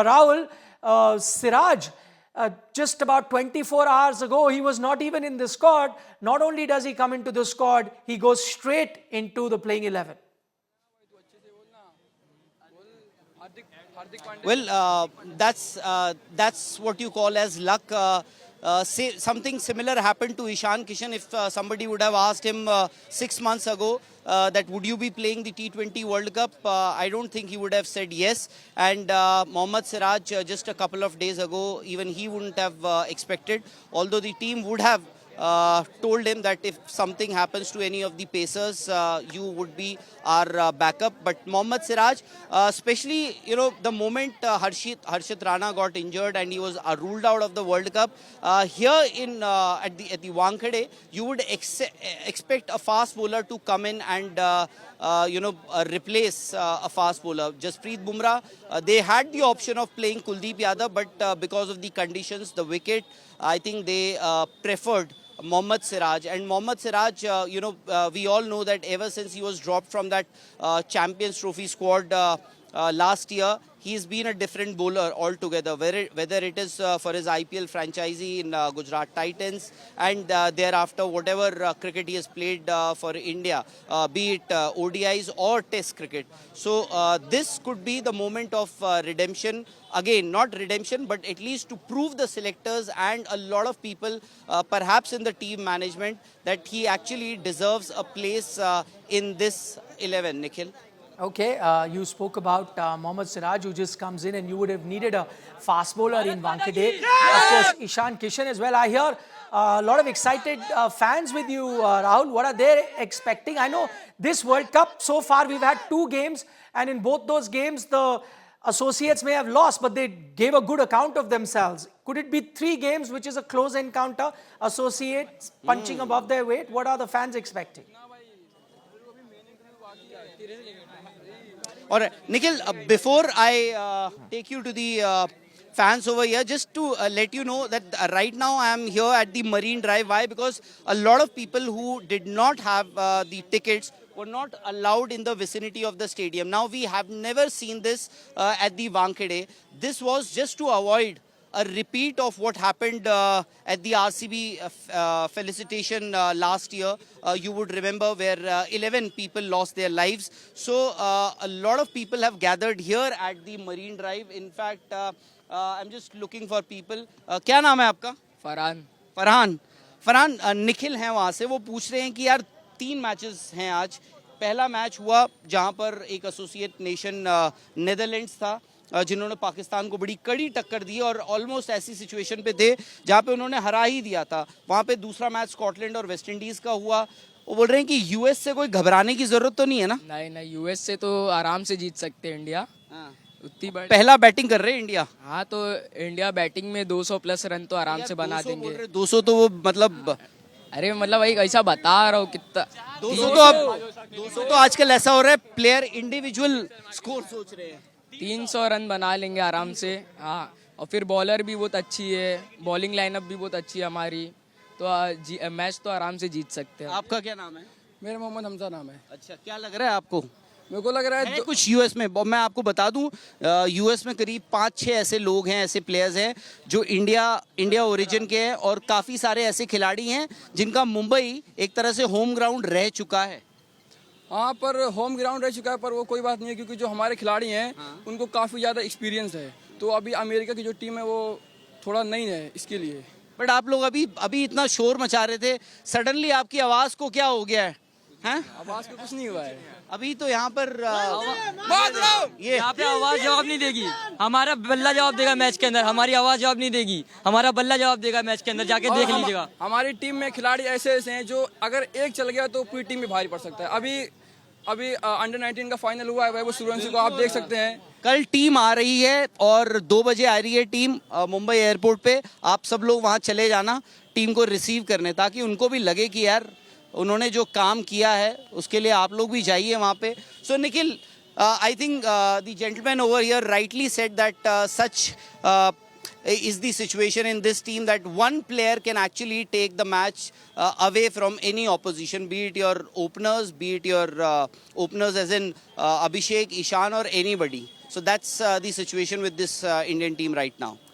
Rahul, Siraj, just about 24 hours ago, he was not even in the squad. Not only does he come into the squad, he goes straight into the playing 11. Well, that's what you call as luck. Something similar happened to Ishan Kishan. If somebody would have asked him 6 months ago that would you be playing the T20 World Cup, I don't think he would have said yes. And Mohammad Siraj, just a couple of days ago, even he wouldn't have expected, although the team would have told him that if something happens to any of the pacers, you would be our backup. But Mohammad Siraj, especially, the moment Harshit Rana got injured and he was ruled out of the World Cup, here in at the Wankhede, you would expect a fast bowler to come in and replace a fast bowler. Jasprit Bumrah, they had the option of playing Kuldeep Yadav, but because of the conditions, the wicket, I think they preferred Mohammad Siraj. And Mohammad Siraj, we all know that ever since he was dropped from that Champions Trophy squad last year, he's been a different bowler altogether, whether it is for his IPL franchisee in Gujarat Titans and thereafter whatever cricket he has played for India, be it ODIs or Test cricket. So this could be the moment of redemption. Again, not redemption, but at least to prove the selectors and a lot of people, perhaps in the team management, that he actually deserves a place in this 11, Nikhil. Okay, you spoke about Mohammad Siraj, who just comes in, and you would have needed a fast bowler in Wankhede. Of course, Ishan Kishan as well. I hear a lot of excited fans with you, Rahul. What are they expecting? I know this World Cup, so far we've had 2 games, and in both those games, the associates may have lost, but they gave a good account of themselves. Could it be 3 games, which is a close encounter, associates punching above their weight? What are the fans expecting? All right, Nikhil, before I take you to the fans over here, just to let you know that right now I am here at the Marine Drive. Why? Because a lot of people who did not have the tickets were not allowed in the vicinity of the stadium. Now, we have never seen this at the Wankhede. This was just to avoid a repeat of what happened at the RCB felicitation last year. You would remember where 11 people lost their lives. So a lot of people have gathered here at the Marine Drive. In fact, I'm just looking for people. क्या नाम है आपका? फरहान. फरहान, निखिल हैं वहाँ से. वो पूछ रहे हैं कि यार 3 मैचेस हैं आज. पहला मैच हुआ जहाँ पर एक एसोसिएट नेशन नेदरलैंड्स था, जिन्होंने पाकिस्तान को बड़ी कड़ी टक्कर दी और ऑलमोस्ट ऐसी सिचुएशन पे थे जहाँ पे उन्होंने हरा ही दिया था. वहाँ पे दूसरा मैच स्कॉटलैंड और वेस्ट इंडीज का हुआ. वो बोल रहे हैं कि यूएस से कोई घबराने की जरूरत तो नहीं है ना? नहीं, यूएस से तो आराम से जीत सकते हैं इंडिया. उतनी पहला बैटिंग कर रहे हैं इंडिया. हाँ, तो इंडिया बैटिंग में 200 प्लस रन तो आराम से बना देंगे. 200 तो वो मतलब, अरे मतलब वही ऐसा बता रहा हूँ कितना 200 तो आजकल ऐसा हो रहा है प्लेयर इंडिविजुअल स्कोर सोच रहे हैं. 300 रन बना लेंगे आराम से. हाँ, और फिर बॉलर भी बहुत अच्छी है, बॉलिंग लाइनअप भी बहुत अच्छी है हमारी, तो मैच तो आराम से जीत सकते हैं. आपका क्या नाम है? मेरा मोहम्मद हमजा नाम है. अच्छा, क्या लग रहा है आपको? मेरे को लग रहा है कुछ यूएस में, मैं आपको बता दूं, यूएस में करीब 5-6 ऐसे लोग हैं, ऐसे प्लेयर्स हैं जो इंडिया ओरिजिन के हैं, और काफ़ी सारे ऐसे खिलाड़ी हैं जिनका मुंबई एक तरह से होम ग्राउंड रह चुका है. हाँ, पर होम ग्राउंड रह चुका है, पर वो कोई बात नहीं है, क्योंकि जो हमारे खिलाड़ी हैं उनको काफ़ी ज़्यादा एक्सपीरियंस है. तो अभी अमेरिका की जो टीम है वो थोड़ा नई है इसके लिए. बट आप लोग अभी इतना शोर मचा रहे थे, सडनली आपकी आवाज़ को क्या हो गया है? हैं? आवाज़ को कुछ नहीं हुआ है. अभी तो यहाँ पर ये यहाँ पे आवाज जवाब नहीं देगी, हमारा बल्ला जवाब देगा मैच के अंदर. हमारी आवाज जवाब नहीं देगी, हमारा बल्ला जवाब देगा मैच के अंदर, जाके देख लीजिएगा. हमारी टीम में खिलाड़ी ऐसे हैं जो अगर एक चल गया तो पूरी टीम में भारी पड़ सकता है. अभी अंडर 19 का फाइनल हुआ है, वैभव सूर्यवंशी को आप देख सकते हैं. कल टीम आ रही है और 2 बजे आ रही है टीम मुंबई एयरपोर्ट पे. आप सब लोग वहाँ चले जाना टीम को रिसीव करने, ताकि उनको भी लगे कि यार उन्होंने जो काम किया है उसके लिए आप लोग भी जाइए वहाँ पे. So Nikhil, I think the gentleman over here rightly said that such is the situation in this team that one player can actually take the match away from any opposition, be it your openers as in Abhishek, Ishan or anybody. So So that's the situation with this Indian team right now.